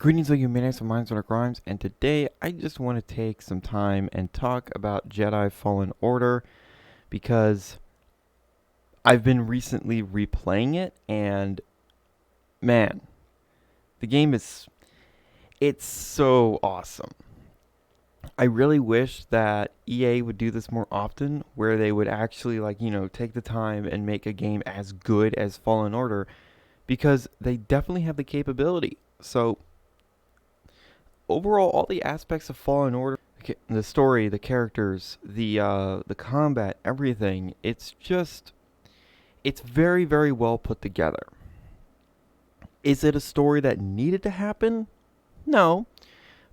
Greetings, all you midnights of minds and crimes, and today I just want to take some time and talk about Jedi Fallen Order because I've been recently replaying it, and man, the game it's so awesome. I really wish that EA would do this more often, where they would actually take the time and make a game as good as Fallen Order, because they definitely have the capability. So overall, all the aspects of Fallen Order, the story, the characters, the combat, everything, it's very very well put together. Is it a story that needed to happen? No,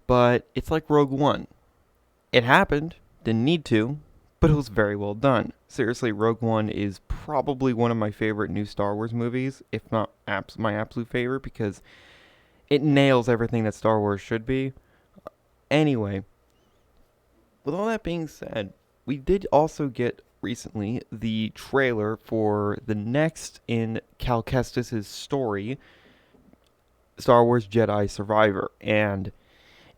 but it's like Rogue One. It happened, didn't need to, but it was very well done. Seriously, Rogue One is probably one of my favorite new Star Wars movies, if not my absolute favorite, because it nails everything that Star Wars should be. Anyway, with all that being said, we did also get recently the trailer for the next in Cal Kestis' story, Star Wars Jedi Survivor. And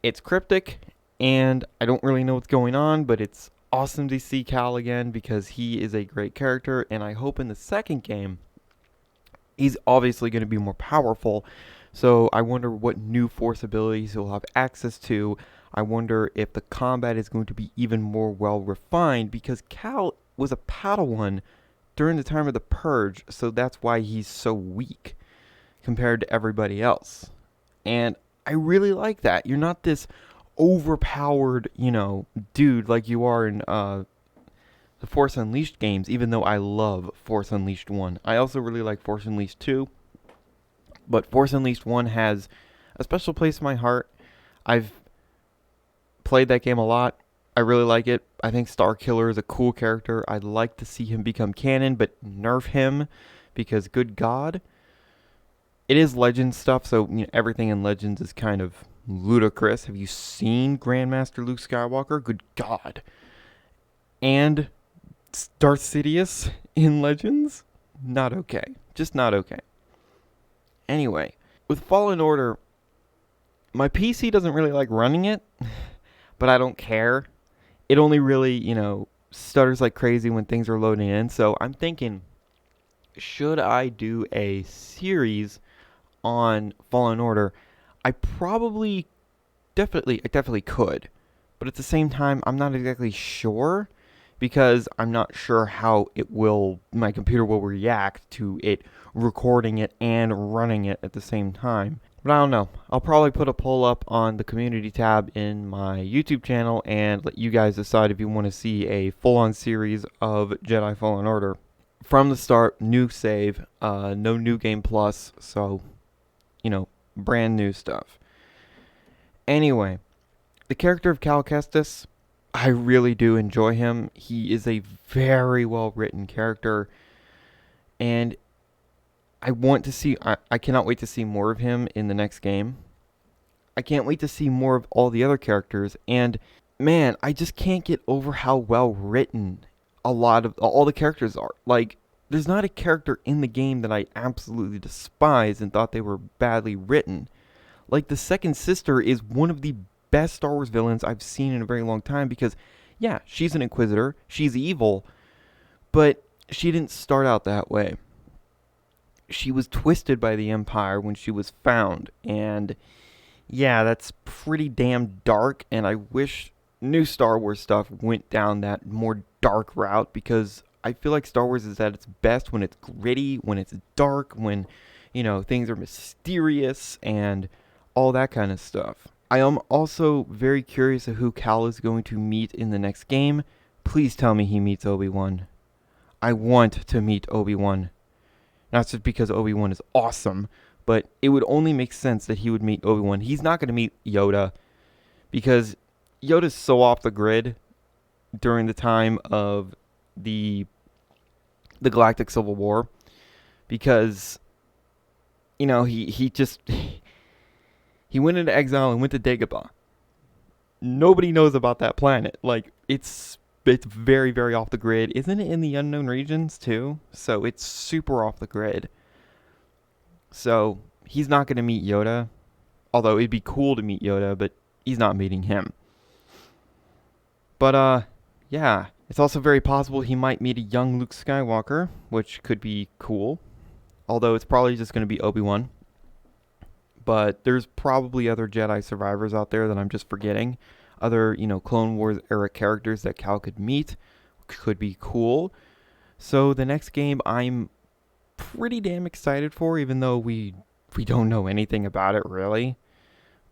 it's cryptic, and I don't really know what's going on, but it's awesome to see Cal again because he is a great character, and I hope in the second game he's obviously going to be more powerful. So I wonder what new force abilities he'll have access to. I wonder if the combat is going to be even more well refined because Cal was a Padawan during the time of the Purge, so that's why he's so weak compared to everybody else. And I really like that. You're not this overpowered, dude like you are in the Force Unleashed games, even though I love Force Unleashed 1. I also really like Force Unleashed 2, but Force Unleashed 1 has a special place in my heart. I've played that game a lot. I really like it. I think Starkiller is a cool character. I'd like to see him become canon, but nerf him because, good God, it is Legends stuff, so everything in Legends is kind of ludicrous. Have you seen Grandmaster Luke Skywalker? Good God. And Darth Sidious in Legends? Not okay. Just not okay. Anyway, with Fallen Order, my PC doesn't really like running it, but I don't care. It only really, stutters like crazy when things are loading in. So I'm thinking, should I do a series on Fallen Order? I definitely could. But at the same time, I'm not exactly sure because I'm not sure how my computer will react to it recording it and running it at the same time. But I don't know. I'll probably put a poll up on the community tab in my YouTube channel and let you guys decide if you want to see a full-on series of Jedi Fallen Order. From the start, new save, no new game plus, so, brand new stuff. Anyway, the character of Cal Kestis, I really do enjoy him. He is a very well written character, and I cannot wait to see more of him in the next game. I can't wait to see more of all the other characters, and man, I just can't get over how well written a lot of all the characters are. Like, there's not a character in the game that I absolutely despise and thought they were badly written. Like, the second sister is one of the best Star Wars villains I've seen in a very long time because, yeah, she's an Inquisitor, she's evil, but she didn't start out that way. She was twisted by the Empire when she was found, and yeah, that's pretty damn dark, and I wish new Star Wars stuff went down that more dark route because I feel like Star Wars is at its best when it's gritty, when it's dark, when, things are mysterious and all that kind of stuff. I am also very curious of who Cal is going to meet in the next game. Please tell me he meets Obi-Wan. I want to meet Obi-Wan. Not just because Obi-Wan is awesome, but it would only make sense that he would meet Obi-Wan. He's not going to meet Yoda because Yoda's so off the grid during the time of the Galactic Civil War because he just he went into exile and went to Dagobah. Nobody knows about that planet. Like, it's very very off the grid. Isn't it in the unknown regions too? So it's super off the grid. So he's not going to meet Yoda. Although it'd be cool to meet Yoda, but he's not meeting him. But yeah, it's also very possible he might meet a young Luke Skywalker, which could be cool. Although it's probably just going to be Obi-Wan. But there's probably other Jedi survivors out there that I'm just forgetting. Other, Clone Wars era characters that Cal could meet. Could be cool. So the next game I'm pretty damn excited for, even though we don't know anything about it really.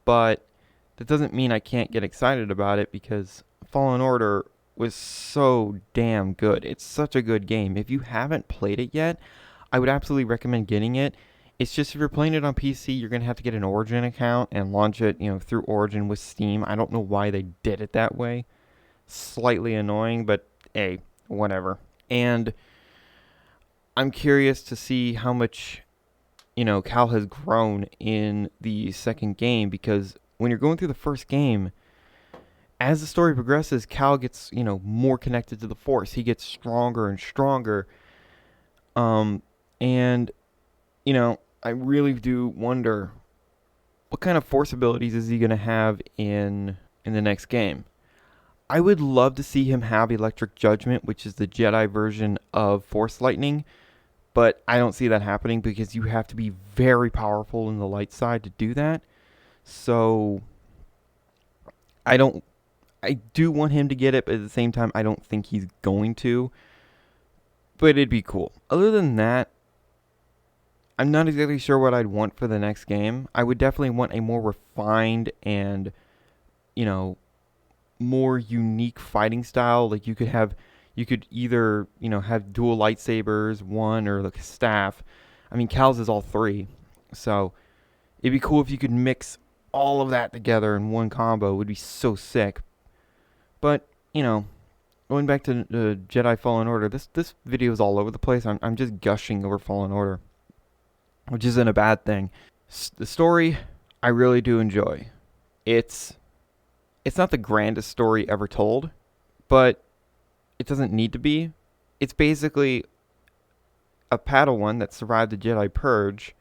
But that doesn't mean I can't get excited about it, because Fallen Order was so damn good. It's such a good game. If you haven't played it yet, I would absolutely recommend getting it. It's just, if you're playing it on PC, you're going to have to get an Origin account and launch it, through Origin with Steam. I don't know why they did it that way. Slightly annoying, but hey, whatever. And I'm curious to see how much, Cal has grown in the second game, because when you're going through the first game, as the story progresses, Cal gets, more connected to the Force. He gets stronger and stronger. And, I really do wonder, what kind of Force abilities is he going to have in the next game? I would love to see him have Electric Judgment, which is the Jedi version of Force Lightning. But I don't see that happening, because you have to be very powerful in the light side to do that. So I do want him to get it, but at the same time, I don't think he's going to. But it'd be cool. Other than that, I'm not exactly sure what I'd want for the next game. I would definitely want a more refined and, more unique fighting style. Like you could either, have dual lightsabers, one, or like a staff. I mean, Cal's is all three. So it'd be cool if you could mix all of that together in one combo. It would be so sick. But, going back to Jedi Fallen Order, this video is all over the place. I'm just gushing over Fallen Order, which isn't a bad thing. The story, I really do enjoy. It's not the grandest story ever told, but it doesn't need to be. It's basically a Padawan that survived the Jedi Purge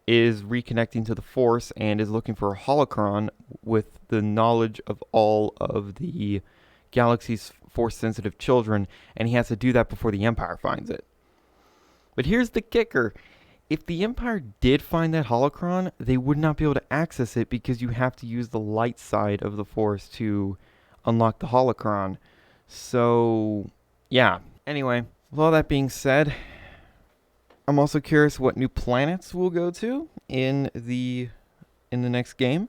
is reconnecting to the Force and is looking for a holocron with the knowledge of all of the galaxy's Force-sensitive children, and he has to do that before the Empire finds it. But here's the kicker. If the Empire did find that holocron, they would not be able to access it, because you have to use the light side of the Force to unlock the holocron. So, yeah. Anyway, with all that being said, I'm also curious what new planets we'll go to in the next game,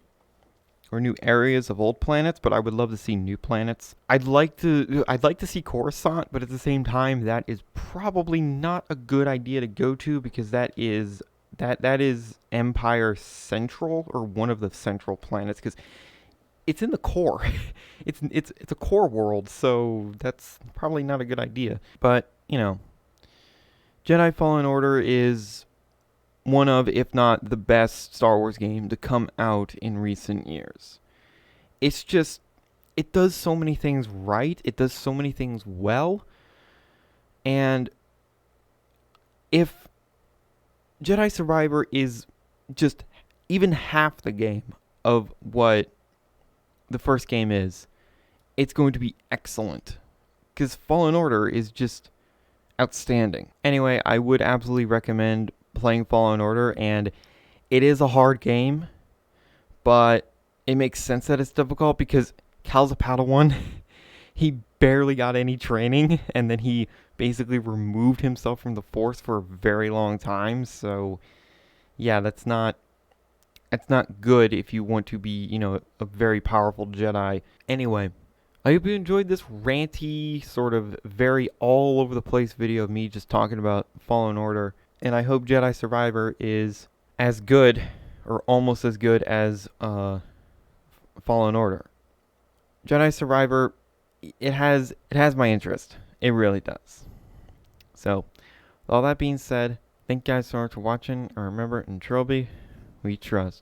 or new areas of old planets. But I would love to see new planets. I'd like to see Coruscant, but at the same time, that is probably not a good idea to go to, because that is Empire Central, or one of the central planets, because it's in the core. it's a core world, so that's probably not a good idea. But Jedi Fallen Order is one of, if not the best Star Wars game to come out in recent years. It's just, it does so many things right. It does so many things well. And if Jedi Survivor is just even half the game of what the first game is, it's going to be excellent. Because Fallen Order is just outstanding. Anyway, I would absolutely recommend playing Fallen Order, and it is a hard game, but it makes sense that it's difficult, because Cal's a Padawan. He barely got any training, and then he basically removed himself from the Force for a very long time. So yeah, that's not good if you want to be, a very powerful Jedi. Anyway, I hope you enjoyed this ranty, sort of very all over the place video of me just talking about Fallen Order. And I hope Jedi Survivor is as good, or almost as good as Fallen Order. Jedi Survivor, it has my interest. It really does. So, with all that being said, thank you guys so much for watching. And remember, in Trilby, we trust.